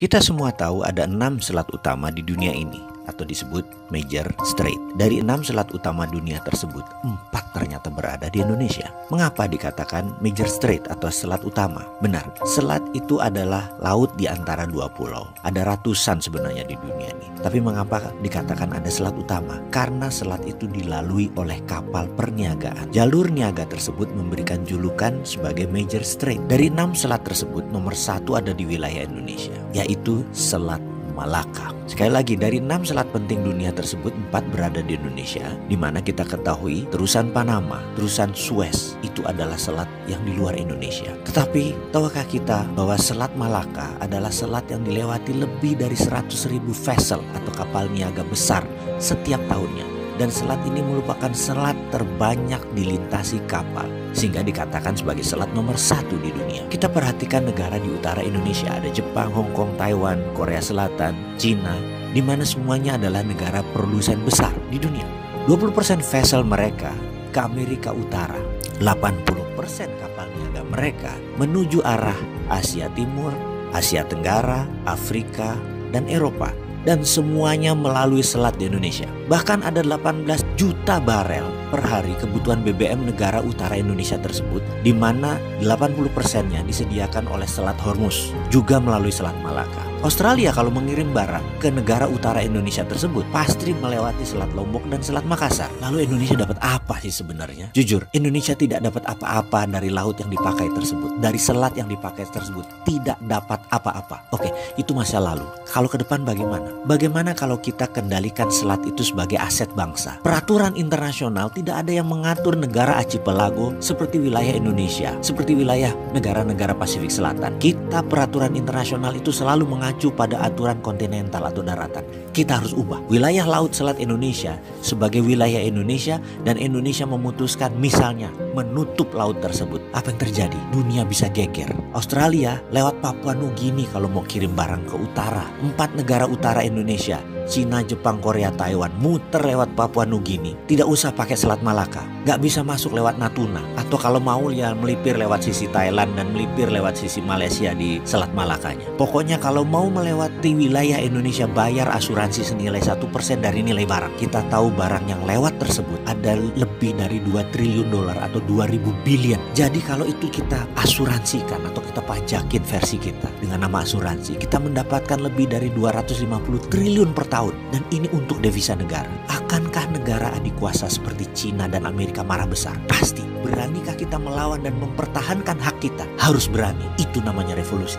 Kita semua tahu ada 6 selat utama di dunia ini atau disebut Major Strait. Dari 6 selat utama dunia tersebut, 4 ternyata berada di Indonesia. Mengapa dikatakan Major Strait atau selat utama? Benar, selat itu adalah laut di antara dua pulau. Ada ratusan sebenarnya di dunia ini. Tapi mengapa dikatakan ada selat utama? Karena selat itu dilalui oleh kapal perniagaan. Jalur niaga tersebut memberikan julukan sebagai Major Strait. Dari 6 selat tersebut, nomor 1 ada di wilayah Indonesia, yaitu Selat Malaka. Sekali lagi, dari 6 selat penting dunia tersebut, 4 berada di Indonesia, di mana kita ketahui terusan Panama, terusan Suez itu adalah selat yang di luar Indonesia. Tetapi tahukah kita bahwa Selat Malaka adalah selat yang dilewati lebih dari 100.000 vessel atau kapal niaga besar setiap tahunnya. Dan selat ini merupakan selat terbanyak dilintasi kapal, sehingga dikatakan sebagai selat nomor 1 di dunia. Kita perhatikan negara di utara Indonesia, ada Jepang, Hong Kong, Taiwan, Korea Selatan, Cina, di mana semuanya adalah negara produsen besar di dunia. 20% vessel mereka ke Amerika Utara, 80% kapal niaga mereka menuju arah Asia Timur, Asia Tenggara, Afrika, dan Eropa. Dan semuanya melalui selat di Indonesia. Bahkan ada 18 juta barel per hari kebutuhan BBM negara utara Indonesia tersebut, di mana 80%-nya disediakan oleh Selat Hormuz, juga melalui Selat Malaka. Australia kalau mengirim barang ke negara utara Indonesia tersebut pasti melewati Selat Lombok dan Selat Makassar. Lalu Indonesia dapat apa sih sebenarnya? Jujur, Indonesia tidak dapat apa-apa dari laut yang dipakai tersebut, dari selat yang dipakai tersebut, tidak dapat apa-apa. Oke, itu masa lalu. Kalau ke depan bagaimana? Bagaimana kalau kita kendalikan selat itu sebagai aset bangsa? Peraturan internasional tidak ada yang mengatur negara archipelago seperti wilayah Indonesia, seperti wilayah negara-negara Pasifik Selatan. Kita peraturan internasional itu selalu mengacu pada aturan kontinental atau daratan. Kita harus ubah wilayah laut selat Indonesia sebagai wilayah Indonesia, dan Indonesia memutuskan misalnya menutup laut tersebut. Apa yang terjadi? Dunia bisa geger. Australia lewat Papua Nugini kalau mau kirim barang ke utara. 4 negara utara Indonesia, Cina, Jepang, Korea, Taiwan, muter lewat Papua Nugini. Tidak usah pakai Selat Malaka. Gak bisa masuk lewat Natuna. Atau kalau mau ya melipir lewat sisi Thailand dan melipir lewat sisi Malaysia di Selat Malakanya. Pokoknya kalau mau melewati wilayah Indonesia, bayar asuransi senilai 1% dari nilai barang. Kita tahu barang yang lewat tersebut ada lebih dari 2 triliun dolar atau 2.000 billion. Jadi kalau itu kita asuransikan atau kita pajakin versi kita dengan nama asuransi, kita mendapatkan lebih dari 250 triliun per tahun. Dan ini untuk devisa negara. Akankah negara adik kuasa seperti Cina dan Amerika marah besar? Pasti. Beranikah kita melawan dan mempertahankan hak kita? Harus berani. Itu namanya revolusi.